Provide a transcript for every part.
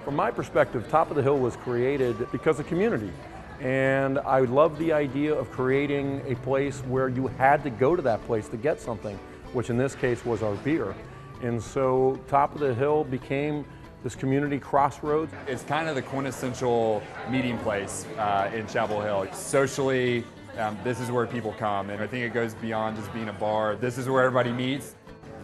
From my perspective, Top of the Hill was created because of community. And I love the idea of creating a place where you had to go to that place to get something, which in this case was our beer. And so Top of the Hill became this community crossroads. It's kind of the quintessential meeting place in Chapel Hill. Socially, this is where people come, and I think it goes beyond just being a bar. This is where everybody meets.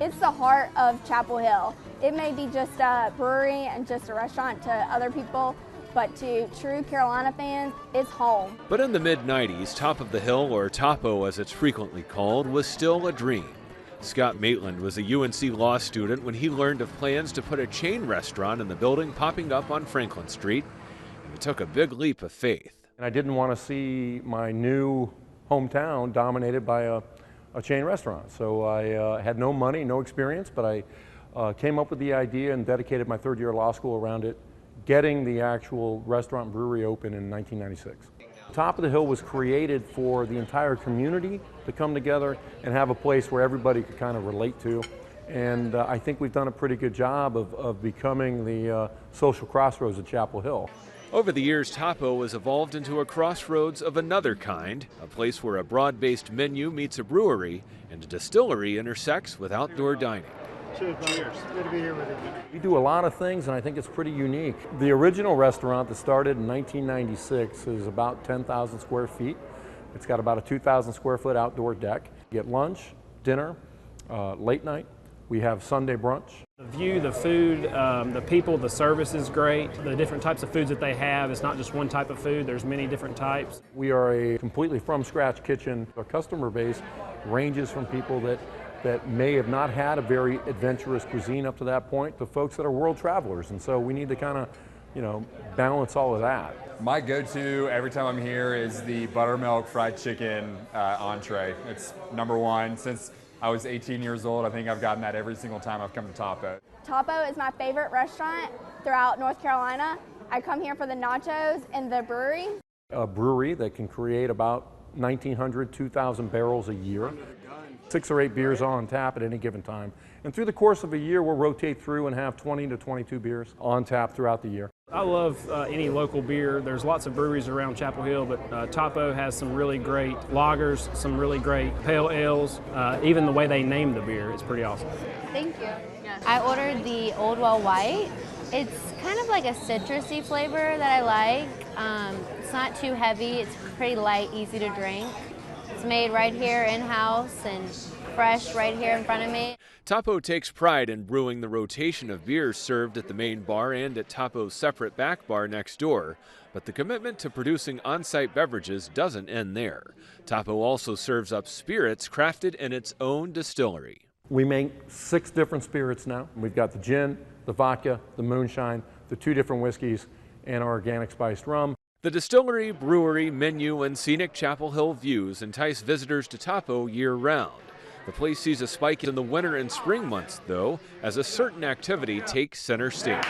It's the heart of Chapel Hill. It may be just a brewery and just a restaurant to other people, but to true Carolina fans, it's home. But in the mid-90s, Top of the Hill, or Topo as it's frequently called, was still a dream. Scott Maitland was a UNC law student when he learned of plans to put a chain restaurant in the building popping up on Franklin Street. And it took a big leap of faith. And I didn't want to see my new hometown dominated by a chain restaurant. So I had no money, no experience, but I came up with the idea and dedicated my third year of law school around it, getting the actual restaurant and brewery open in 1996. Top of the Hill was created for the entire community to come together and have a place where everybody could kind of relate to. And I think we've done a pretty good job of becoming the social crossroads of Chapel Hill. Over the years, Topo has evolved into a crossroads of another kind, a place where a broad-based menu meets a brewery and a distillery intersects with outdoor dining. Cheers. Good to be here with you. We do a lot of things, and I think it's pretty unique. The original restaurant that started in 1996 is about 10,000 square feet. It's got about a 2,000 square foot outdoor deck. You get lunch, dinner, late night. We have Sunday brunch. The view, the food, the people, the service is great. The different types of foods that they have, it's not just one type of food, there's many different types. We are a completely from scratch kitchen. Our customer base ranges from people that may have not had a very adventurous cuisine up to that point to folks that are world travelers. And so we need to kind of, balance all of that. My go-to every time I'm here is the buttermilk fried chicken entree. It's #1. Since I was 18 years old, I think I've gotten that every single time I've come to Topo. Topo is my favorite restaurant throughout North Carolina. I come here for the nachos and the brewery. A brewery that can create about 1,900, 2,000 barrels a year. 6 or 8 beers on tap at any given time. And through the course of a year, we'll rotate through and have 20 to 22 beers on tap throughout the year. I love any local beer. There's lots of breweries around Chapel Hill, but Topo has some really great lagers, some really great pale ales. Even the way they name the beer is pretty awesome. Thank you. I ordered the Old Well White. It's kind of like a citrusy flavor that I like. It's not too heavy. It's pretty light, easy to drink. It's made right here in-house and fresh right here in front of me. Topo takes pride in brewing the rotation of beers served at the main bar and at Topo's separate back bar next door. But the commitment to producing on-site beverages doesn't end there. Topo also serves up spirits crafted in its own distillery. We make 6 different spirits now. We've got the gin, the vodka, the moonshine, the 2 different whiskeys, and our organic spiced rum. The distillery, brewery, menu, and scenic Chapel Hill views entice visitors to Topo year-round. The place sees a spike in the winter and spring months, though, as a certain activity takes center stage.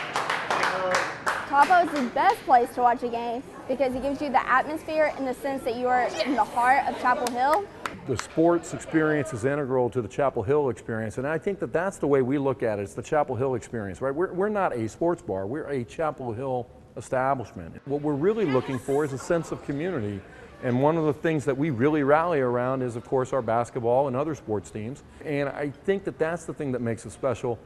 Topo is the best place to watch a game because it gives you the atmosphere in the sense that you are in the heart of Chapel Hill. The sports experience is integral to the Chapel Hill experience, and I think that that's the way we look at it. It's the Chapel Hill experience, right? We're not a sports bar. We're a Chapel Hill establishment. What we're really looking for is a sense of community. And one of the things that we really rally around is, of course, our basketball and other sports teams. And I think that that's the thing that makes it special,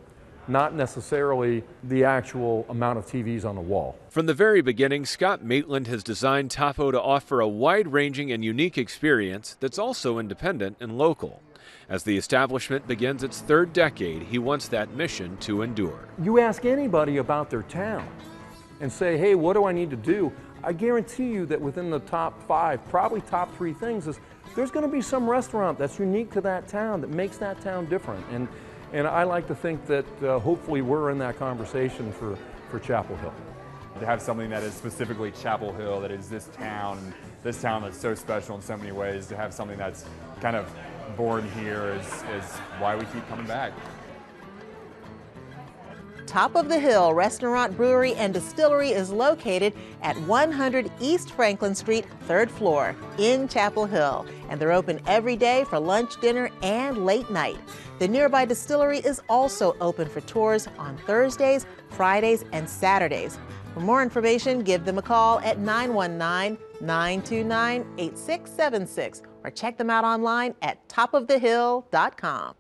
not necessarily the actual amount of TVs on the wall. From the very beginning, Scott Maitland has designed Topo to offer a wide-ranging and unique experience that's also independent and local. As the establishment begins its 3rd decade, he wants that mission to endure. You ask anybody about their town and say, hey, what do I need to do? I guarantee you that within the top 5, probably top 3 things is there's going to be some restaurant that's unique to that town that makes that town different. And I like to think that hopefully we're in that conversation for Chapel Hill. To have something that is specifically Chapel Hill, that is this town that's so special in so many ways, to have something that's kind of born here is why we keep coming back. Top of the Hill Restaurant, Brewery, and Distillery is located at 100 East Franklin Street, 3rd floor in Chapel Hill. And they're open every day for lunch, dinner, and late night. The nearby distillery is also open for tours on Thursdays, Fridays, and Saturdays. For more information, give them a call at 919-929-8676 or check them out online at topofthehill.com.